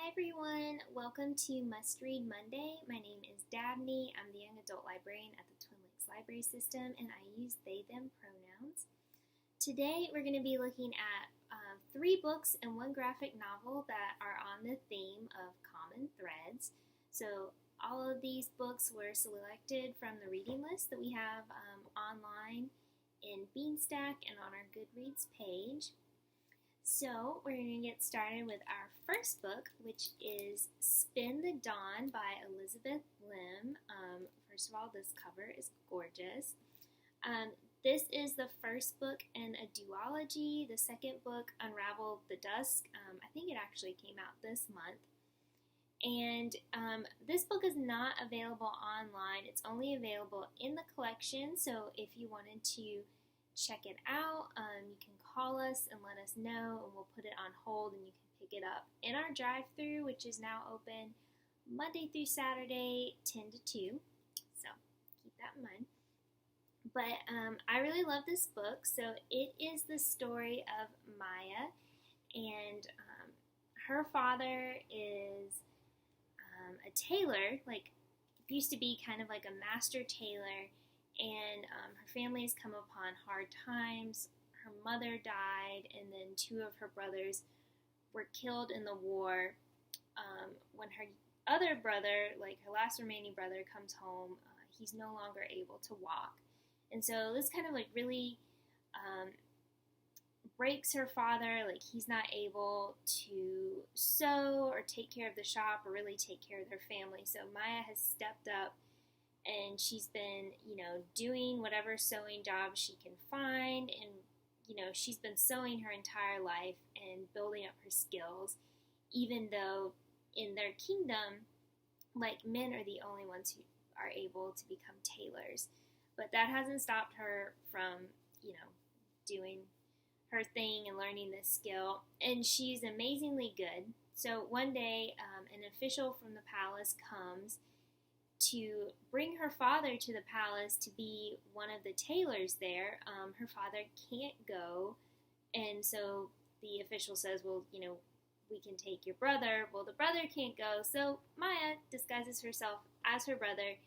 Hi everyone, welcome to Must Read Monday. My name is Dabney. I'm the Young Adult Librarian at the Twin Lakes Library System and I use they, them pronouns. Today we're going to be looking at 3 books and 1 graphic novel that are on the theme of common threads. So all of these books were selected from the reading list that we have online in Beanstack and on our Goodreads page. So we're going to get started with our first book, which is Spin the Dawn by Elizabeth Lim. First of all, this cover is gorgeous. This is the first book in a duology. The second book, Unravel the Dusk, I think it actually came out this month. And this book is not available online. It's only available in the collection, so if you wanted to check it out, you can call us and let us know, and we'll put it on hold and you can pick it up in our drive-thru, which is now open Monday through Saturday 10 to 2, so keep that in mind. But I really love this book. So it is the story of Maya, and her father is a tailor, like used to be kind of like a master tailor, and her family has come upon hard times. Her mother died, and then 2 of her brothers were killed in the war. When her other brother, like her last remaining brother, comes home, he's no longer able to walk. And so this kind of like really breaks her father. Like he's not able to sew or take care of the shop or really take care of their family. So Maya has stepped up, and she's been, doing whatever sewing job she can find, and, she's been sewing her entire life and building up her skills, even though in their kingdom, like, men are the only ones who are able to become tailors. But that hasn't stopped her from, doing her thing and learning this skill, and she's amazingly good. So one day, an official from the palace comes to bring her father to the palace to be one of the tailors there. Her father can't go, and so the official says, well, we can take your brother. Well, the brother can't go, so Maya disguises herself as her brother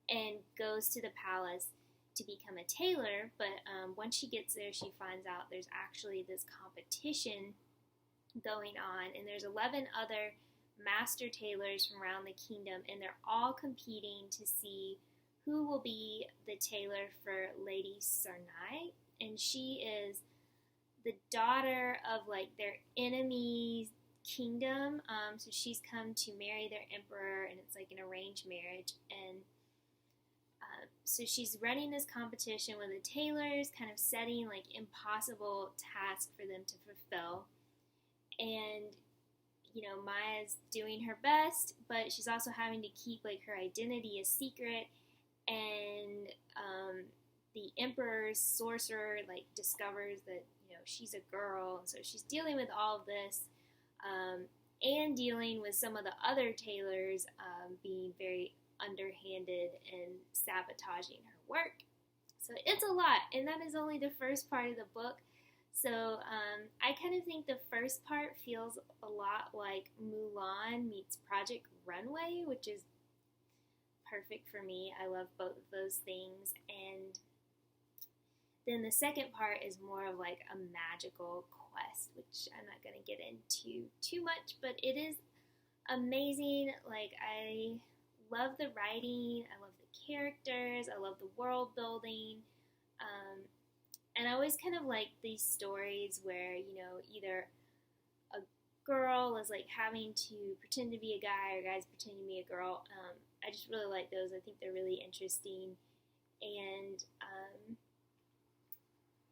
and goes to the palace to become a tailor. But once she gets there, she finds out there's actually this competition going on, and there's 11 other master tailors from around the kingdom, and they're all competing to see who will be the tailor for Lady Sarnai. And she is the daughter of like their enemy's kingdom, so she's come to marry their emperor, and it's like an arranged marriage. And so she's running this competition with the tailors, kind of setting like impossible tasks for them to fulfill. And Maya's doing her best, but she's also having to keep like her identity a secret. And the emperor's sorcerer like discovers that she's a girl, so she's dealing with all of this, and dealing with some of the other tailors being very underhanded and sabotaging her work. So it's a lot, and that is only the first part of the book. So I kind of think the first part feels a lot like Mulan meets Project Runway, which is perfect for me. I love both of those things. And then the second part is more of like a magical quest, which I'm not going to get into too much, but it is amazing. Like, I love the writing, I love the characters, I love the world building. And I always kind of like these stories where, either a girl is like having to pretend to be a guy or guys pretending to be a girl. I just really like those. I think they're really interesting. And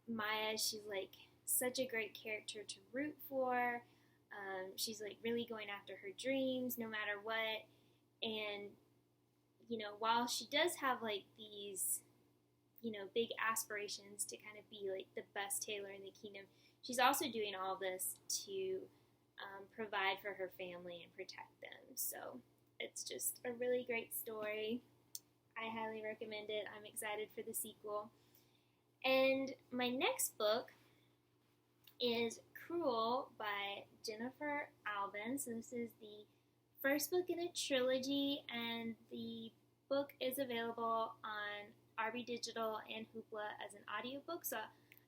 Maya, she's like such a great character to root for. She's like really going after her dreams no matter what. And, while she does have like these big aspirations to kind of be like the best tailor in the kingdom, she's also doing all this to provide for her family and protect them. So it's just a really great story. I highly recommend it. I'm excited for the sequel. And my next book is Crewel by Gennifer Albin. So this is the first book in a trilogy, and the book is available on RBDigital and Hoopla as an audiobook, so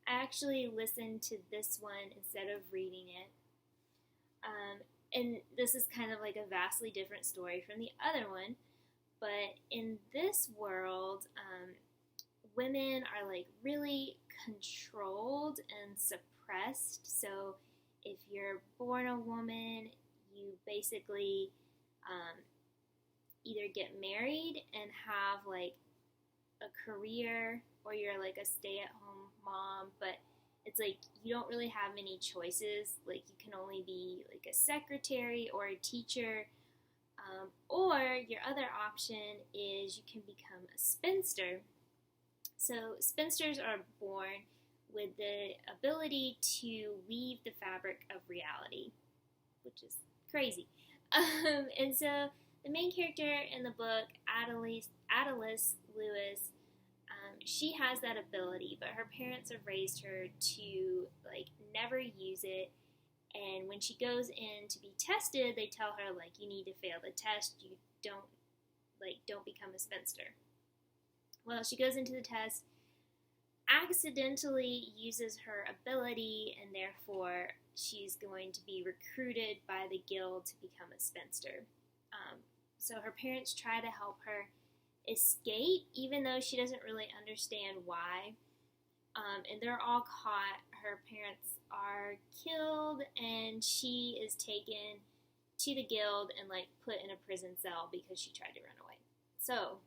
I actually listened to this one instead of reading it. And this is kind of like a vastly different story from the other one, but in this world, women are like really controlled and suppressed. So if you're born a woman, you basically either get married and have like a career, or you're like a stay-at-home mom, but it's like you don't really have many choices. Like you can only be like a secretary or a teacher, or your other option is you can become a spinster. So spinsters are born with the ability to weave the fabric of reality, which is crazy. And so the main character in the book, Adelys Lewis, she has that ability, but her parents have raised her to like never use it. And when she goes in to be tested, they tell her like you need to fail the test. You don't become a spinster. Well, she goes into the test, accidentally uses her ability, and therefore she's going to be recruited by the guild to become a spinster. So her parents try to help her escape, even though she doesn't really understand why. And they're all caught. Her parents are killed, and she is taken to the guild and like put in a prison cell because she tried to run away. So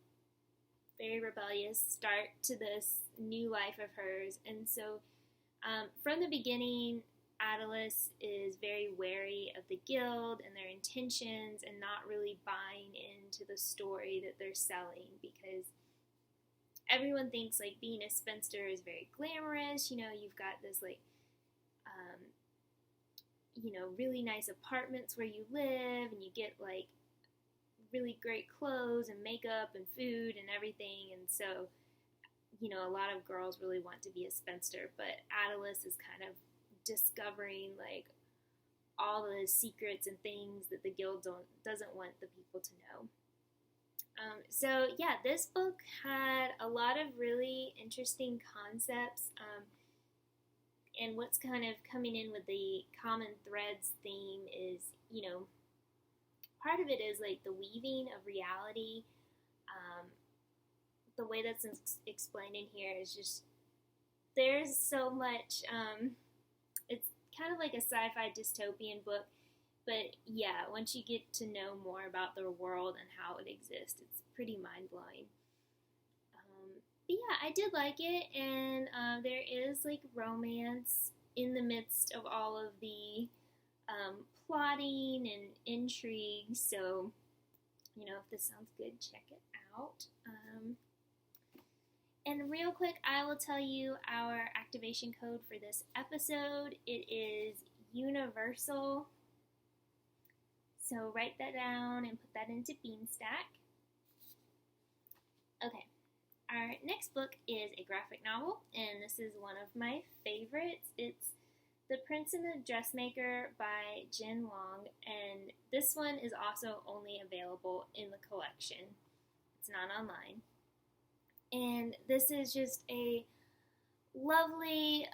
very rebellious start to this new life of hers. And so from the beginning, Adelys is very wary of the guild and their intentions, and not really buying into the story that they're selling, because everyone thinks like being a spinster is very glamorous. You know, you've got this like really nice apartments where you live, and you get like really great clothes and makeup and food and everything. And so, a lot of girls really want to be a spinster, but Adelys is kind of discovering like all the secrets and things that the guild doesn't want the people to know. So yeah, this book had a lot of really interesting concepts, and what's kind of coming in with the common threads theme is, part of it is like the weaving of reality. The way that's explained in here is just, there's so much, it's kind of like a sci-fi dystopian book, but yeah, once you get to know more about the world and how it exists, it's pretty mind-blowing. But yeah, I did like it, and there is like romance in the midst of all of the plotting and intrigue, so if this sounds good, check it out. And real quick, I will tell you our activation code for this episode. It is universal. So write that down and put that into Beanstack. Okay, our next book is a graphic novel, and this is one of my favorites. It's The Prince and the Dressmaker by Jen Wang, and this one is also only available in the collection. It's not online. And this is just a lovely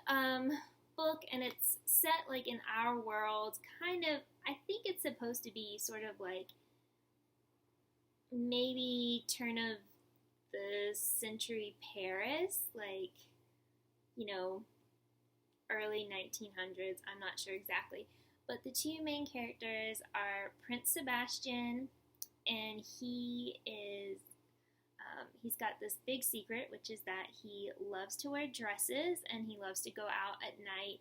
book, and it's set like in our world, kind of. I think it's supposed to be sort of like maybe turn of the century Paris, like, early 1900s. I'm not sure exactly. But the two main characters are Prince Sebastian, and he's got this big secret, which is that he loves to wear dresses, and he loves to go out at night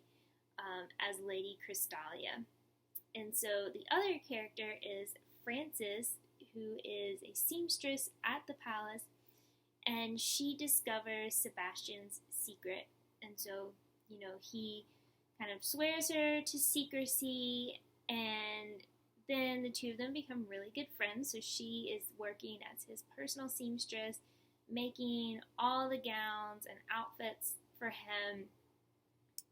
as Lady Crystalia. And so the other character is Frances, who is a seamstress at the palace, and she discovers Sebastian's secret. And so, he kind of swears her to secrecy, and then the two of them become really good friends. So she is working as his personal seamstress, making all the gowns and outfits for him.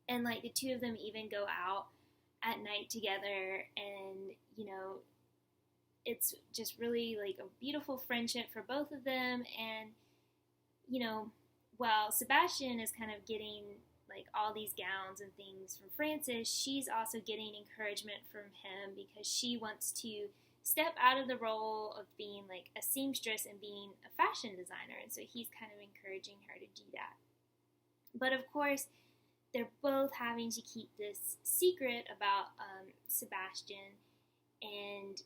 And like the two of them even go out at night together, and it's just really like a beautiful friendship for both of them. And, you know, while Sebastian is kind of getting like all these gowns and things from Frances, she's also getting encouragement from him because she wants to step out of the role of being like a seamstress and being a fashion designer. And so he's kind of encouraging her to do that. But of course, they're both having to keep this secret about Sebastian, and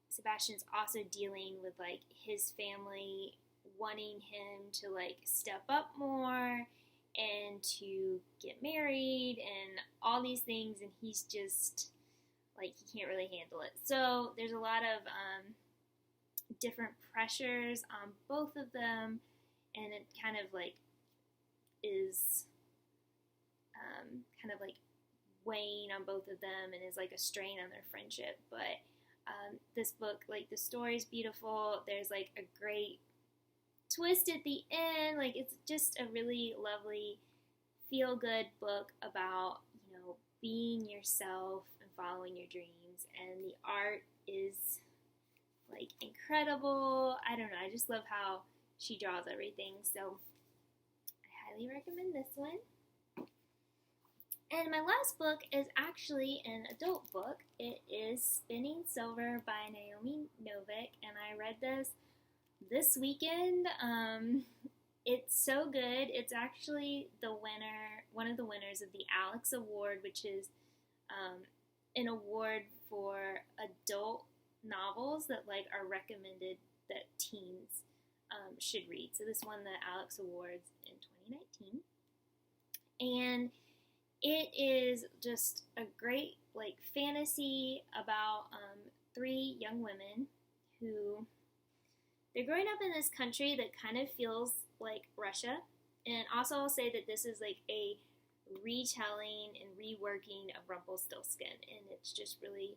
Sebastian's also dealing with like his family wanting him to like step up more and to get married and all these things, and he's just like, he can't really handle it. So there's a lot of different pressures on both of them, and it kind of like is kind of like weighing on both of them and is like a strain on their friendship. But this book, like, the story's beautiful. There's like a great twist at the end. Like, it's just a really lovely feel-good book about, you know, being yourself and following your dreams. And the art is like incredible. I don't know, I just love how she draws everything. So I highly recommend this one. And my last book is actually an adult book. It is Spinning Silver by Naomi Novik, and I read this weekend. It's so good. It's actually one of the winners of the Alex Award, which is an award for adult novels that like are recommended that teens should read. So this won the Alex Awards in 2019, and it is just a great like fantasy about three young women who, they're growing up in this country that kind of feels like Russia. And also I'll say that this is like a retelling and reworking of Rumpelstiltskin, and it's just really,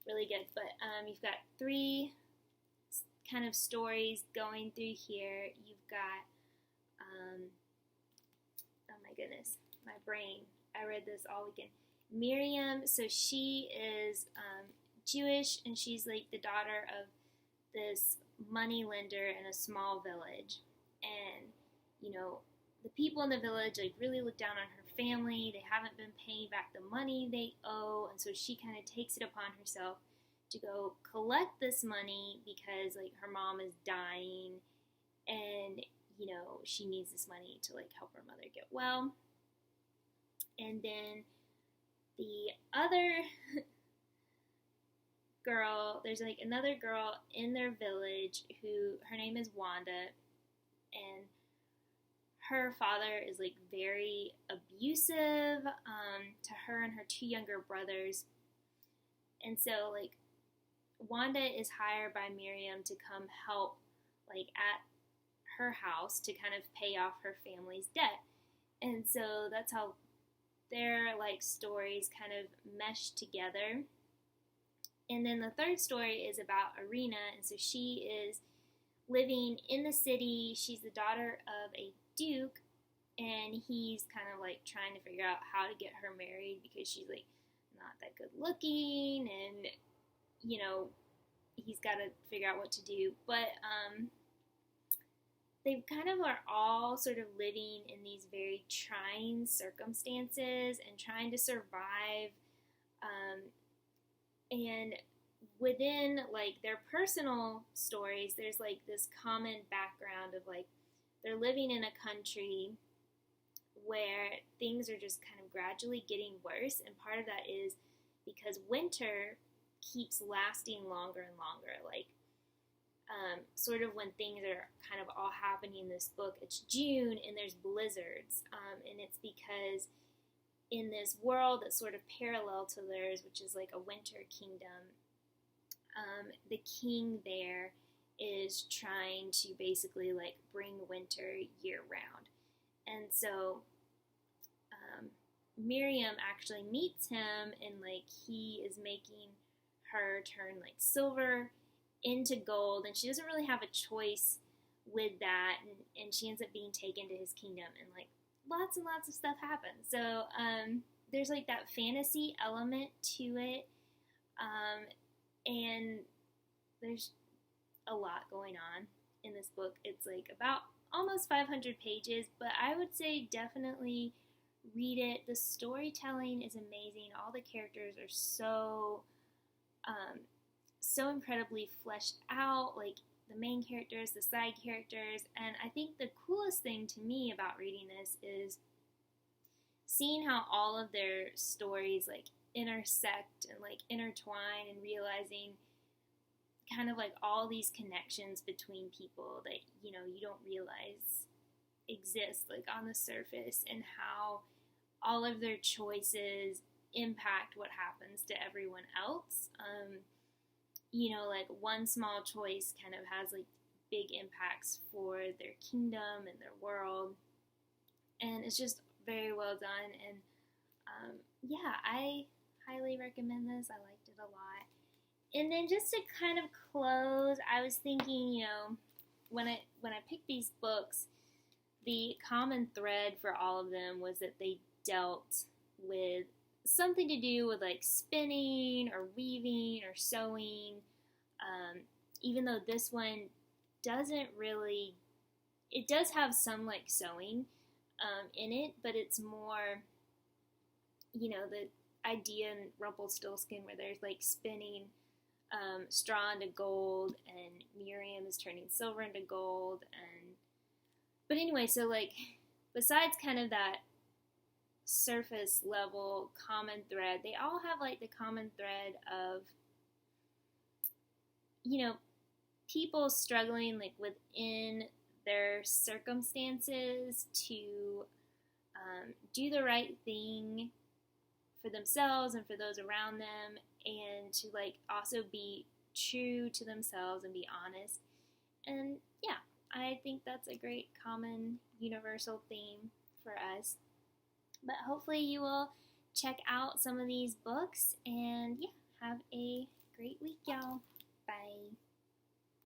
really good. But you've got three kind of stories going through here. You've got, oh my goodness, my brain. I read this all weekend. Miriam, so she is Jewish, and she's like the daughter of this money lender in a small village. And, you know, the people in the village like really look down on her family. They haven't been paying back the money they owe, and so she kind of takes it upon herself to go collect this money because like her mom is dying, and, you know, she needs this money to like help her mother get well. And then the other girl, there's like another girl in their village who, her name is Wanda, and her father is like very abusive to her and her two younger brothers. And so like Wanda is hired by Miriam to come help like at her house to kind of pay off her family's debt. And so that's how their like stories kind of mesh together. And then the third story is about Irina, and so she is living in the city. She's the daughter of a duke, and he's kind of like trying to figure out how to get her married because she's like not that good looking, and, you know, he's got to figure out what to do. But they kind of are all sort of living in these very trying circumstances and trying to survive. And within like their personal stories, there's like this common background of like they're living in a country where things are just kind of gradually getting worse. And part of that is because winter keeps lasting longer and longer. Like, sort of when things are kind of all happening in this book, it's June and there's blizzards, and it's because in this world that's sort of parallel to theirs, which is like a winter kingdom, the king there is trying to basically like bring winter year round. And so Miriam actually meets him, and like he is making her turn like silver into gold, and she doesn't really have a choice with that, and she ends up being taken to his kingdom, and like lots and lots of stuff happens. So there's like that fantasy element to it, and there's a lot going on in this book. It's like about almost 500 pages, but I would say definitely read it. The storytelling is amazing. All the characters are so incredibly fleshed out, like the main characters, the side characters, and I think the coolest thing to me about reading this is seeing how all of their stories like intersect and like intertwine, and realizing kind of like all these connections between people that you don't realize exist like on the surface, and how all of their choices impact what happens to everyone else. Like one small choice kind of has like big impacts for their kingdom and their world, and it's just very well done. And I highly recommend this. I liked it a lot. And then just to kind of close, I was thinking, when I picked these books, the common thread for all of them was that they dealt with something to do with like spinning or weaving or sewing. Even though this one doesn't really, it does have some like sewing in it, but it's more, the idea in Rumpelstiltskin where there's like spinning straw into gold, and Miriam is turning silver into gold. But anyway, so like besides kind of that surface level common thread, they all have like the common thread of people struggling like within their circumstances to do the right thing for themselves and for those around them, and to like also be true to themselves and be honest. And yeah, I think that's a great common universal theme for us. But hopefully you will check out some of these books, and yeah, have a great week, y'all. Bye.